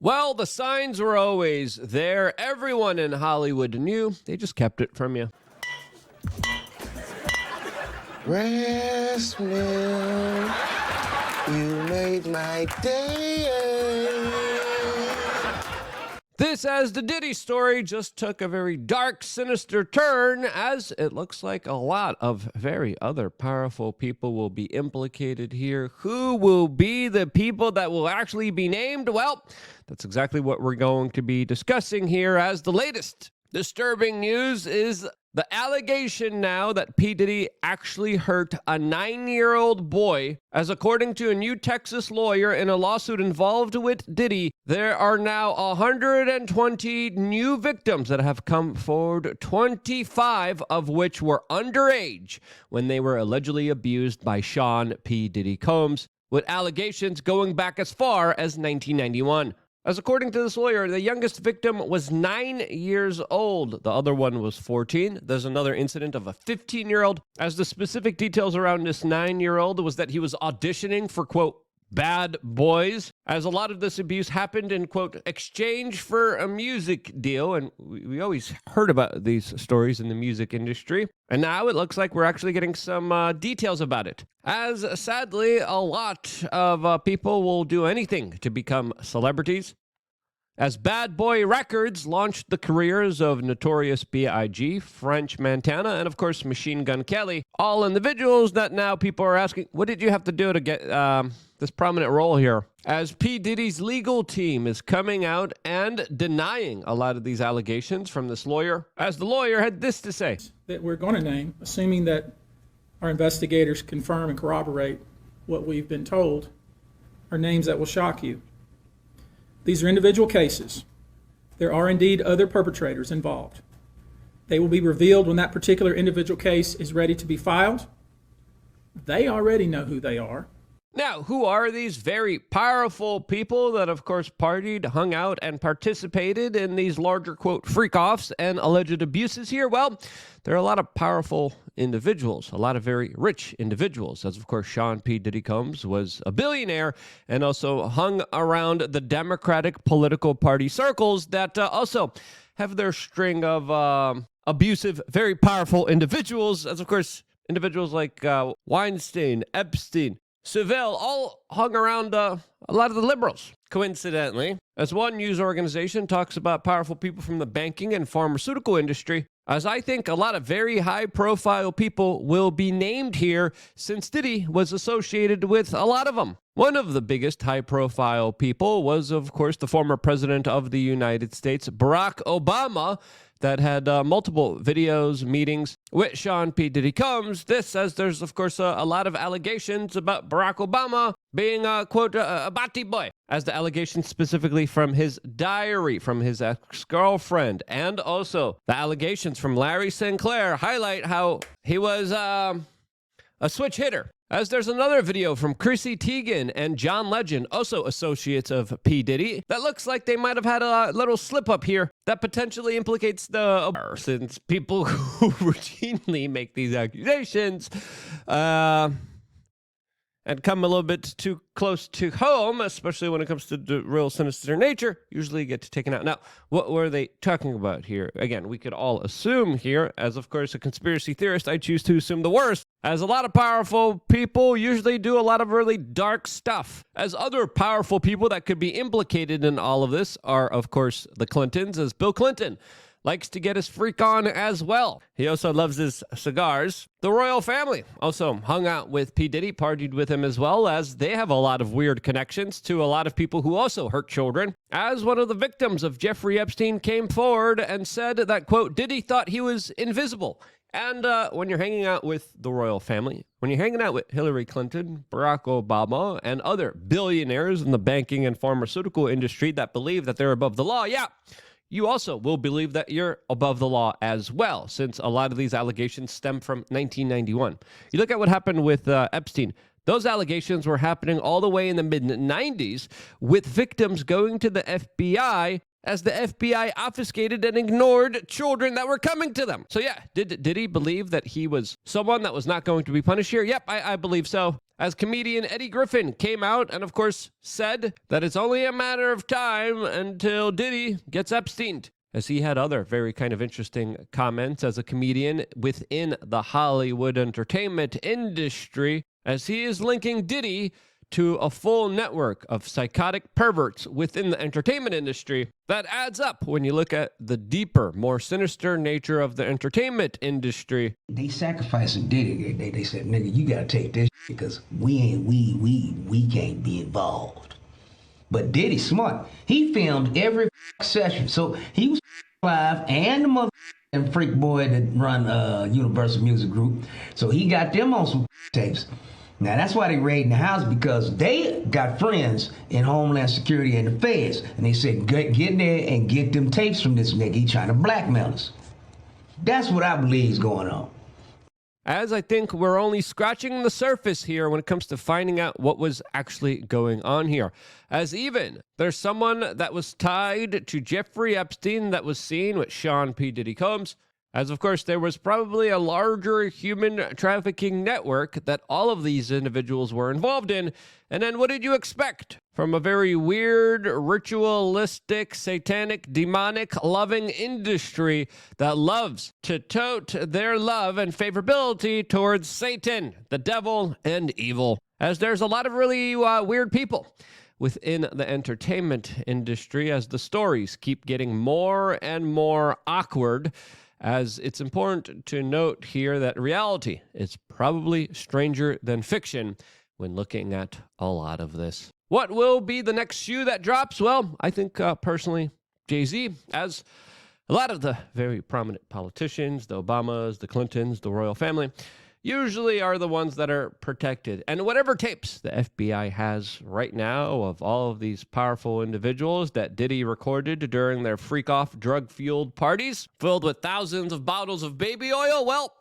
Well, the signs were always there. Everyone in Hollywood knew. They just kept it from you. Breast milk, you made my day. This, as the Diddy story, just took a very dark, sinister turn, as it looks like a lot of very other powerful people will be implicated here. Who will be the people that will actually be named? Well, that's exactly what we're going to be discussing here, as the latest disturbing news is the allegation now that P. Diddy actually hurt a 9-year-old boy. As according to a new Texas lawyer in a lawsuit involved with Diddy, there are now 120 new victims that have come forward, 25 of which were underage when they were allegedly abused by Sean P. Diddy Combs, with allegations going back as far as 1991. As according to this lawyer, the youngest victim was 9 years old. The other one was 14. There's another incident of a 15-year-old. As the specific details around this 9-year-old was that he was auditioning for, quote, bad boys, as a lot of this abuse happened in, quote, exchange for a music deal. And we always heard about these stories in the music industry. And now it looks like we're actually getting some details about it. As sadly, a lot of people will do anything to become celebrities. As Bad Boy Records launched the careers of Notorious B.I.G., French Montana, and of course Machine Gun Kelly, all individuals that now people are asking, what did you have to do to get this prominent role here? As P. Diddy's legal team is coming out and denying a lot of these allegations from this lawyer, as the lawyer had this to say. That we're going to name, assuming that our investigators confirm and corroborate what we've been told, are names that will shock you. These are individual cases. There are indeed other perpetrators involved. They will be revealed when that particular individual case is ready to be filed. They already know who they are. Now, who are these very powerful people that, of course, partied, hung out, and participated in these larger, quote, freak-offs and alleged abuses here? Well, there are a lot of powerful individuals, a lot of very rich individuals, as, of course, Sean P. Diddy Combs was a billionaire and also hung around the Democratic political party circles that also have their string of abusive, very powerful individuals, as, of course, individuals like Weinstein, Epstein, Seville, all hung around a lot of the liberals. Coincidentally, as one news organization talks about powerful people from the banking and pharmaceutical industry, as I think a lot of very high-profile people will be named here since Diddy was associated with a lot of them. One of the biggest high-profile people was, of course, the former president of the United States, Barack Obama, that had multiple videos, meetings with Sean P. Diddy Combs. This, as there's, of course, a lot of allegations about Barack Obama being, quote, a batty boy, as the allegations specifically from his diary, from his ex-girlfriend, and also the allegations from Larry Sinclair highlight how he was a switch hitter. As there's another video from Chrissy Teigen and John Legend, also associates of P. Diddy, that looks like they might have had a little slip-up here that potentially implicates the since people who routinely make these accusations and come a little bit too close to home, especially when it comes to the real sinister nature, usually get taken out. Now, what were they talking about here? Again, we could all assume here, as of course a conspiracy theorist, I choose to assume the worst, as a lot of powerful people usually do a lot of really dark stuff. As other powerful people that could be implicated in all of this are, of course, the Clintons, as Bill Clinton likes to get his freak on as well. He also loves his cigars. The royal family also hung out with P. Diddy, partied with him as well, as they have a lot of weird connections to a lot of people who also hurt children. As one of the victims of Jeffrey Epstein came forward and said that, quote, Diddy thought he was invisible. And when you're hanging out with the royal family, when you're hanging out with Hillary Clinton, Barack Obama, and other billionaires in the banking and pharmaceutical industry that believe that they're above the law, yeah, you also will believe that you're above the law as well, since a lot of these allegations stem from 1991. You look at what happened with Epstein. Those allegations were happening all the way in the mid-90s, with victims going to the FBI as the FBI obfuscated and ignored children that were coming to them. So yeah, did he believe that he was someone that was not going to be punished here? Yep, I believe so. as comedian Eddie Griffin came out and, of course, said that it's only a matter of time until Diddy gets Epsteined, as he had other very kind of interesting comments as a comedian within the Hollywood entertainment industry, as he is linking Diddy to a full network of psychotic perverts within the entertainment industry. That adds up when you look at the deeper, more sinister nature of the entertainment industry. They sacrificing Diddy. They said, nigga, you gotta take this because we can't be involved. But Diddy's smart. He filmed every session. So he was live and the mother and freak boy that run Universal Music Group. So he got them on some tapes. Now, that's why they raiding the house, because they got friends in Homeland Security and the feds. And they said, get in there and get them tapes from this nigga. He trying to blackmail us. That's what I believe is going on. As I think we're only scratching the surface here when it comes to finding out what was actually going on here. As even there's someone that was tied to Jeffrey Epstein that was seen with Sean P. Diddy Combs. As, of course, there was probably a larger human trafficking network that all of these individuals were involved in. And then what did you expect from a very weird, ritualistic, satanic, demonic, loving industry that loves to tote their love and favorability towards Satan, the devil, and evil? As there's a lot of really weird people within the entertainment industry as the stories keep getting more and more awkward, as it's important to note here that reality is probably stranger than fiction when looking at a lot of this. What will be the next shoe that drops? Well, I think personally, Jay-Z, as a lot of the very prominent politicians, the Obamas, the Clintons, the royal family, usually are the ones that are protected. And whatever tapes the FBI has right now of all of these powerful individuals that Diddy recorded during their freak-off drug-fueled parties filled with thousands of bottles of baby oil, well,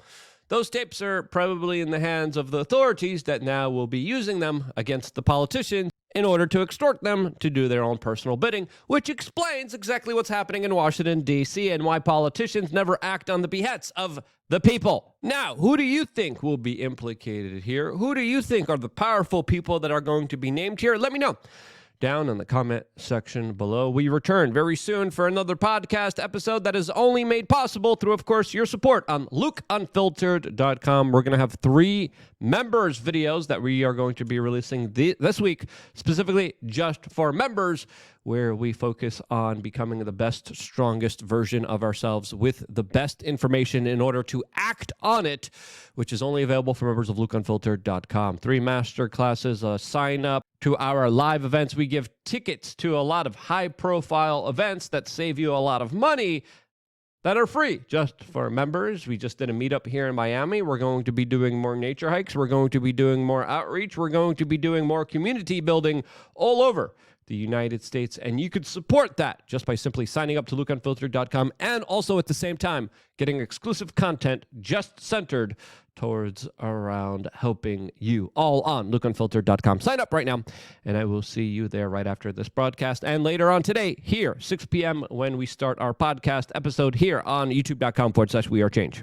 those tapes are probably in the hands of the authorities that now will be using them against the politicians in order to extort them to do their own personal bidding, which explains exactly what's happening in Washington, D.C., and why politicians never act on the behests of the people. Now, who do you think will be implicated here? Who do you think are the powerful people that are going to be named here? Let me know down in the comment section below. We return very soon for another podcast episode that is only made possible through, of course, your support on LukeUnfiltered.com. We're going to have 3 members videos that we are going to be releasing this week, specifically just for members, where we focus on becoming the best, strongest version of ourselves with the best information in order to act on it, which is only available for members of LukeUnfiltered.com. 3 master classes, sign up to our live events. We give tickets to a lot of high-profile events that save you a lot of money that are free just for members. We just did a meetup here in Miami. We're going to be doing more nature hikes. We're going to be doing more outreach. We're going to be doing more community building all over the United States, and you could support that just by simply signing up to LukeUnfiltered.com, and also at the same time getting exclusive content just centered towards around helping you, all on LukeUnfiltered.com. Sign up right now, and I will see you there right after this broadcast and later on today here, 6 p.m. when we start our podcast episode here on YouTube.com/WeAreChange.